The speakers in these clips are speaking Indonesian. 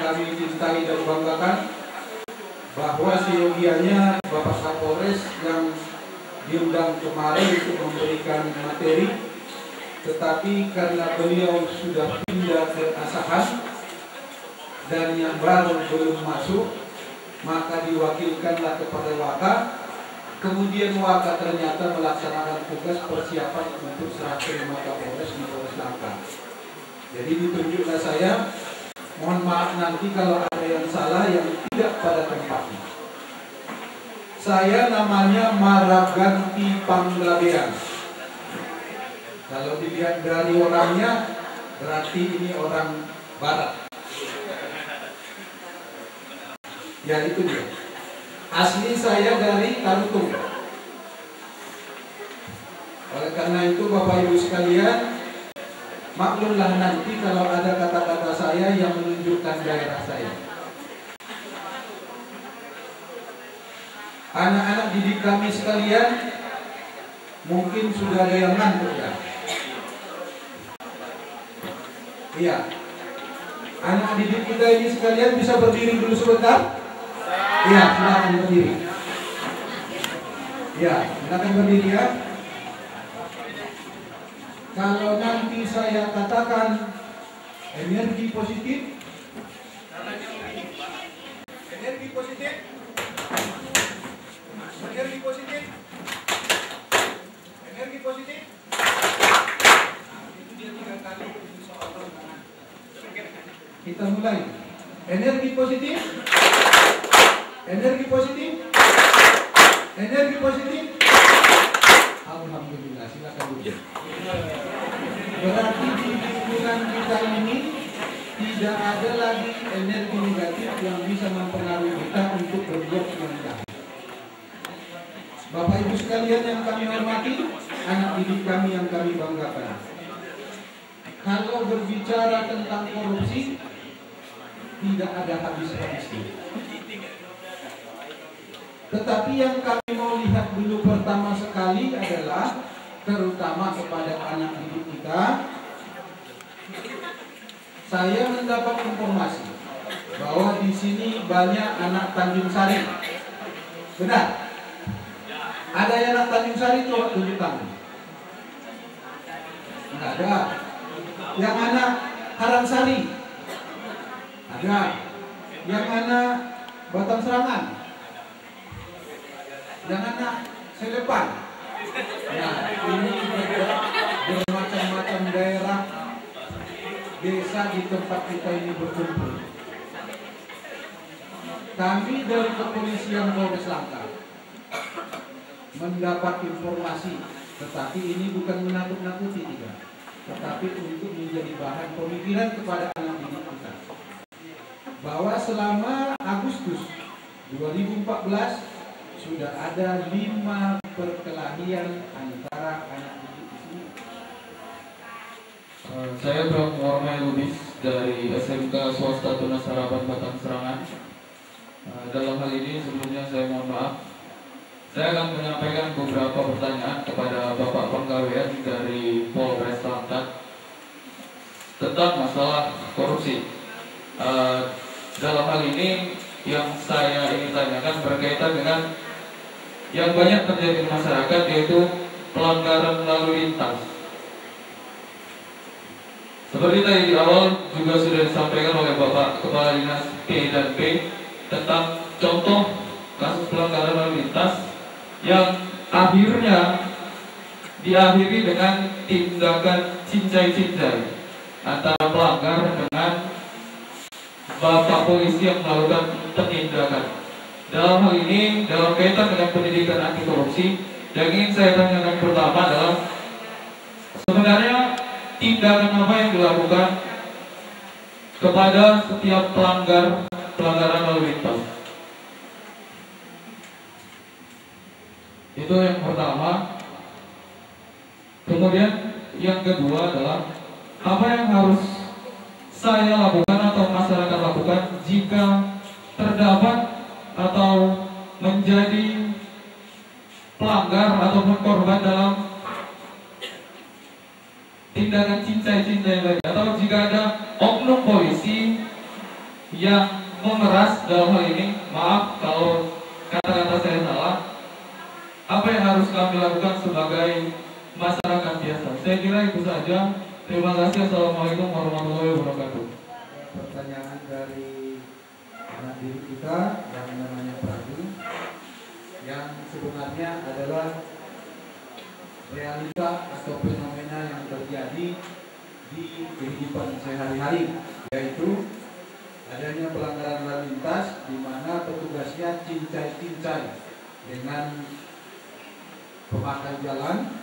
kami cintai dan banggakan, bahwa seyogianya Bapak Kapolres yang diundang kemarin untuk memberikan materi, tetapi karena beliau sudah pindah ke Asahan dan yang baru belum masuk, maka diwakilkanlah kepada Waka. Kemudian Waka ternyata melaksanakan tugas persiapan untuk serah terima Kapolres di Polres Langkat. Jadi ditunjuklah saya, mohon maaf nanti kalau ada yang salah yang tidak pada tempatnya. Saya namanya Maraganti Panglabean. Kalau dilihat dari orangnya, berarti ini orang Barat. Ya itu dia. Asli saya dari Tarutung. Oleh karena itu Bapak Ibu sekalian, maklumlah nanti kalau ada kata-kata saya yang menunjukkan daerah saya. Anak-anak didik kami sekalian, mungkin sudah ada yang ngantuk ya. Iya. Anak didik kita ini sekalian bisa berdiri dulu sebentar? Iya, silakan berdiri. Iya, silakan berdiri ya. Kalau nanti saya katakan energi positif, energi positif, energi positif, energi positif. Itu dia 3 kali soal tangan. Kita mulai. Energi positif, energi positif, energi positif. Alhamdulillah, silakan dulu. Berarti di lingkungan kita ini tidak ada lagi energi negatif yang bisa mempengaruhi kita untuk berbuat yang jahat. Bapak Ibu sekalian yang kami hormati, anak didik kami yang kami banggakan. Kalau berbicara tentang korupsi, tidak ada habis-habisnya. Tetapi yang kami mau lihat dulu pertama sekali adalah terutama kepada anak didik kita. Saya mendapat informasi bahwa di sini banyak anak Tanjung Sari. Benar? Ada yang anak Tanjung Sari, coba tunjuk tangan. Enggak ada. Yang anak Karangsari? Ada. Yang anak Batang Serangan? Yang anak Selepan? Nah, ini bermacam-macam daerah desa di tempat kita ini berkumpul. Kami dari Kepolisian Polres Langkat mendapat informasi, tetapi ini bukan menakut-nakuti tidak, tetapi untuk menjadi bahan pemikiran kepada anak didik kita, bahwa selama Agustus 2014 sudah ada 5 perkelahian antara anak didik di sini. Saya Bram Warmai Lubis dari SMK Swasta Tunas Harapan Batang Serangan. Dalam hal ini sebelumnya saya mohon maaf. Saya akan menyampaikan beberapa pertanyaan kepada Bapak Penggawean dari Polres Langkat tentang masalah korupsi. Dalam hal ini yang saya ingin tanyakan berkaitan dengan yang banyak terjadi di masyarakat, yaitu pelanggaran lalu lintas. Seperti tadi di awal juga sudah disampaikan oleh Bapak Kepala Dinas P dan P tentang contoh kasus pelanggaran lalu lintas yang akhirnya diakhiri dengan tindakan cincai-cincai antara pelanggar dengan Bapak polisi yang melakukan penindakan. Dalam hal ini, dalam kaitan dengan pendidikan anti korupsi, yang ingin saya tanyakan pertama adalah sebenarnya tindakan apa yang dilakukan kepada setiap pelanggaran lalu lintas. Itu yang pertama. Kemudian yang kedua adalah apa yang harus saya lakukan atau masyarakat lakukan jika terdapat atau menjadi pelanggar ataupun korban dalam tindakan cincai-cincai lagi, atau jika ada oknum polisi yang memeras dalam hal ini, maaf kalau kata-kata saya salah, apa yang harus kami lakukan sebagai masyarakat biasa? Saya kira itu saja. Terima kasih. Assalamualaikum warahmatullahi wabarakatuh. Pertanyaan dari anak didik kita yang namanya Pradu, yang sebenarnya adalah realita atau fenomena yang terjadi di kehidupan sehari-hari, yaitu adanya pelanggaran lalu lintas di mana petugasnya cincai-cincai dengan pemakai jalan.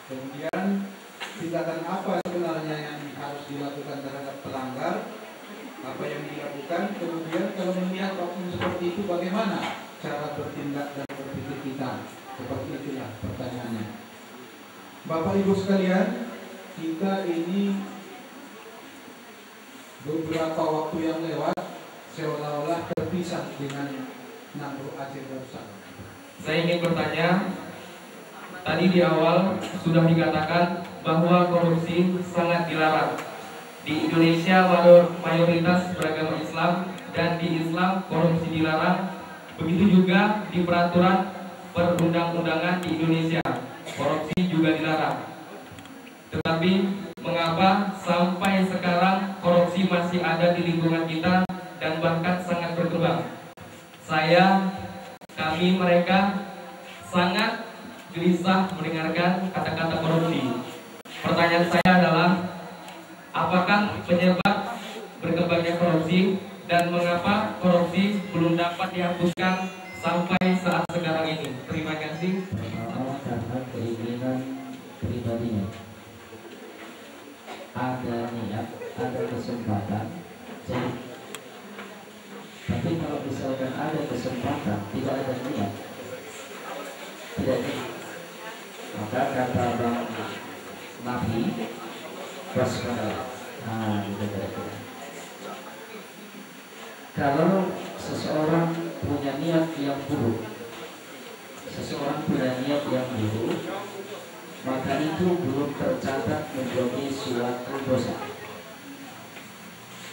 Kemudian tindakan apa sebenarnya yang harus dilakukan terhadap pelanggar, apa yang dilakukan, kemudian kalau melihat oknum seperti itu bagaimana cara bertindak dan berpikir kita. Seperti itulah pertanyaannya. Bapak Ibu sekalian, kita ini beberapa waktu yang lewat seolah-olah terpisah dengan Nangro Aceh Darussalam. Saya ingin bertanya, tadi di awal sudah dikatakan bahwa korupsi sangat dilarang. Di Indonesia mayoritas beragama Islam, dan di Islam korupsi dilarang. Begitu juga di peraturan perundang-undangan di Indonesia, korupsi juga dilarang. Tetapi mengapa sampai sekarang korupsi masih ada di lingkungan kita dan bahkan sangat berkembang? Mereka sangat gelisah mendengarkan kata-kata korupsi. Pertanyaan saya adalah, apakah penyebab berkembangnya korupsi dan mengapa korupsi belum dapat dihapuskan sampai saat sekarang ini? Terima kasih. Pertama, karena keinginan pribadinya. Ada niat, ada kesempatan. Tapi kalau misalkan ada kesempatan, tidak ada niat, tidak ada. Maka kata Bang Nabi, waspada. Gitu kira-kira. Kalau seseorang punya niat yang buruk, maka itu belum tercatat menjadi suatu dosa.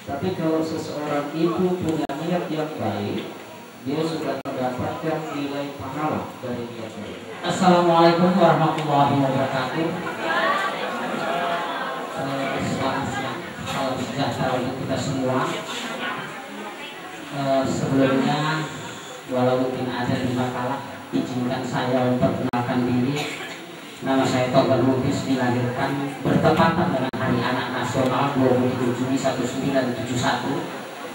Tapi kalau seseorang itu punya niat yang baik, dia sudah mendapatkan nilai pahala dari niat baik. Assalamualaikum warahmatullahi wabarakatuh. Selamat siang, salam sejahtera untuk kita semua. Sebelumnya, walau mungkin ada 5 kalah, izinkan saya memperkenalkan diri. Nama saya Togar Lubis, dilahirkan bertepatan dengan Hari Anak Nasional 27 Juni 1971,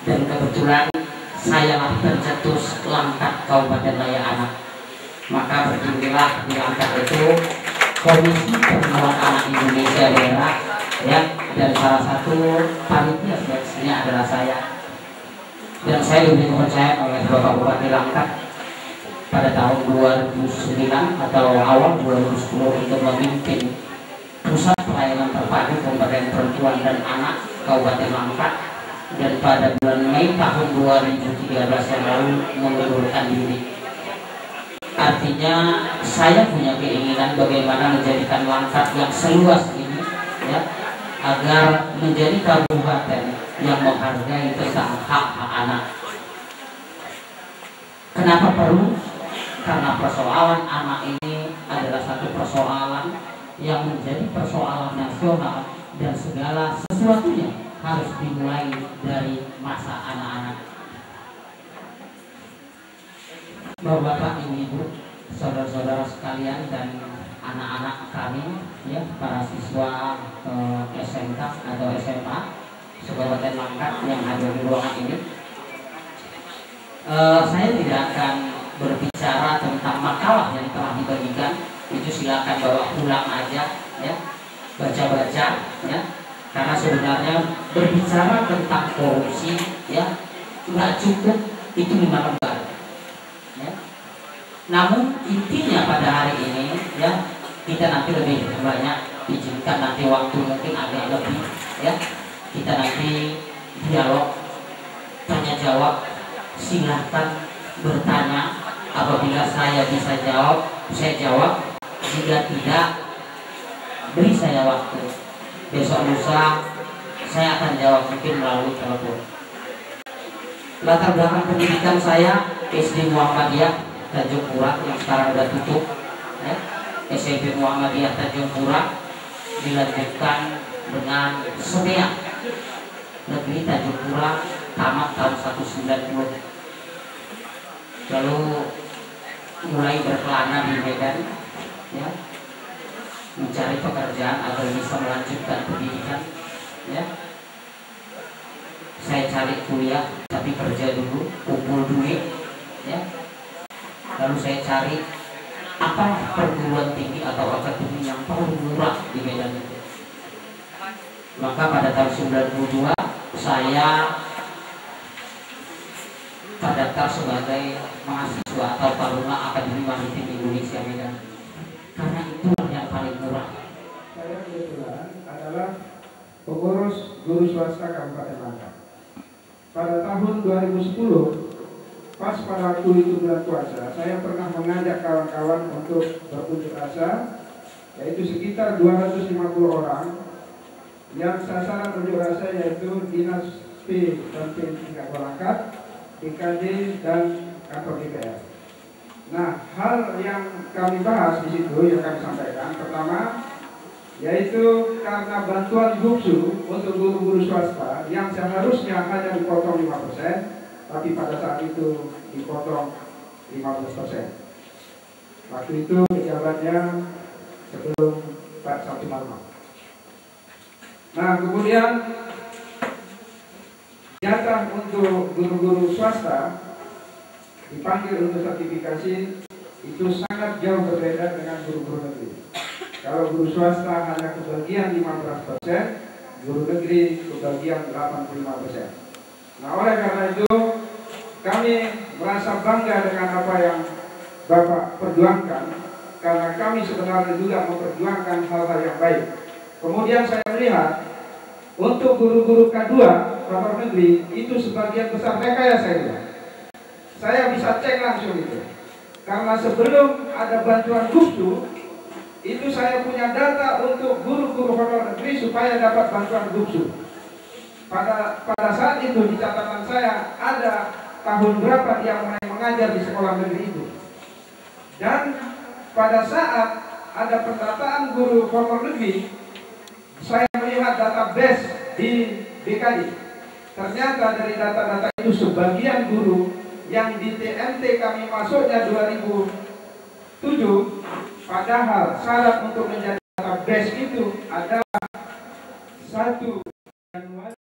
dan kebetulan saya lah tercetus Langkat Kabupaten Laya Anak. Maka berdirilah di Langkat itu Komisi Perlindungan Anak Indonesia Daerah, ya, dan salah satu panitia seleksinya adalah saya. Dan saya diberi kepercayaan oleh Bapak Bupati Langkat pada tahun 2009 atau awal 2010 untuk memimpin Pusat Pelayanan Terpadu Pemberdayaan Perempuan dan Anak Kabupaten Langkat, dan pada bulan Mei tahun 2013 yang lalu mengundurkan diri. Artinya saya punya keinginan bagaimana menjadikan Langkat yang seluas ini, ya, agar menjadi kabupaten yang menghargai tentang hak-hak anak. Kenapa perlu? Karena persoalan anak ini adalah satu persoalan yang menjadi persoalan nasional, dan segala sesuatunya harus dimulai dari masa anak-anak. Bapak-bapak, ibu-ibu, saudara-saudara sekalian, dan anak-anak kami, ya, para siswa SMK atau SMA Kabupaten Langkat yang hadir di ruangan ini, saya tidak akan berbicara tentang makalah yang telah dibagikan. Itu silakan bawa pulang aja, ya, baca-baca, ya, karena sebenarnya berbicara tentang korupsi, ya, nggak cukup itu 5 lembar, ya. Namun intinya pada hari ini, ya, kita nanti lebih banyak, izinkan nanti waktu mungkin agak lebih, ya, kita nanti dialog, tanya jawab. Silahkan bertanya, apabila saya bisa jawab, saya jawab. Jika tidak, beri saya waktu, besok lusa saya akan jawab mungkin melalui telepon. Latar belakang pendidikan saya SD Muhammadiyah Tanjung Pura yang sekarang udah tutup, ya. SMP Muhammadiyah Tanjung Pura, dilanjutkan dengan SEMEA Negeri Tanjung Pura, tamat tahun 1990. Lalu mulai berkelana di Medan, ya, mencari pekerjaan agar bisa melanjutkan pendidikan, ya. Saya cari kuliah tapi kerja dulu, kumpul duit, ya. Lalu saya cari apa perguruan tinggi atau akademi yang paling murah di Medan itu. Maka pada tahun 92 saya terdaftar sebagai mahasiswa atau taruna Akademi Maritim Indonesia Medan, karena itulah yang paling murah. Saya kebetulan adalah pengurus guru swasta Kabupaten Langkat. Pada tahun 2010, pas pada waktu itu bulan puasa, saya pernah mengajak kawan-kawan untuk berunjuk rasa, yaitu sekitar 250 orang, yang sasaran unjuk rasa yaitu Dinas P dan P tingkat Langkat, DKD dan kantor DPR. Nah, hal yang kami bahas di situ yang kami sampaikan pertama, yaitu karena bantuan GUPSU untuk guru-guru swasta yang seharusnya hanya dipotong 5%, tapi pada saat itu dipotong 15%. Waktu itu pejabatnya sebelum Pak Sabtu malam. Nah, kemudian jatah untuk guru-guru swasta dipanggil untuk sertifikasi itu sangat jauh berbeda dengan guru-guru negeri. Kalau guru swasta hanya kebagian 15%, guru negeri kebagian 85%. Nah, oleh karena itu kami merasa bangga dengan apa yang Bapak perjuangkan, karena kami sebenarnya juga memperjuangkan hal-hal yang baik. Kemudian saya melihat untuk guru-guru K2 kantor negeri itu sebagian besar rekayasa juga. Saya bisa cek langsung itu, karena sebelum ada bantuan GUPSU itu saya punya data untuk guru-guru honor negeri supaya dapat bantuan GUPSU. Pada saat itu di catatan saya ada tahun berapa dia mulai mengajar di sekolah negeri itu. Dan pada saat ada pendataan guru honor negeri, saya melihat database di BKD. Ternyata dari data-data itu sebagian guru yang di TMT kami masuknya 2007, padahal syarat untuk menjadi database itu adalah 1 Januari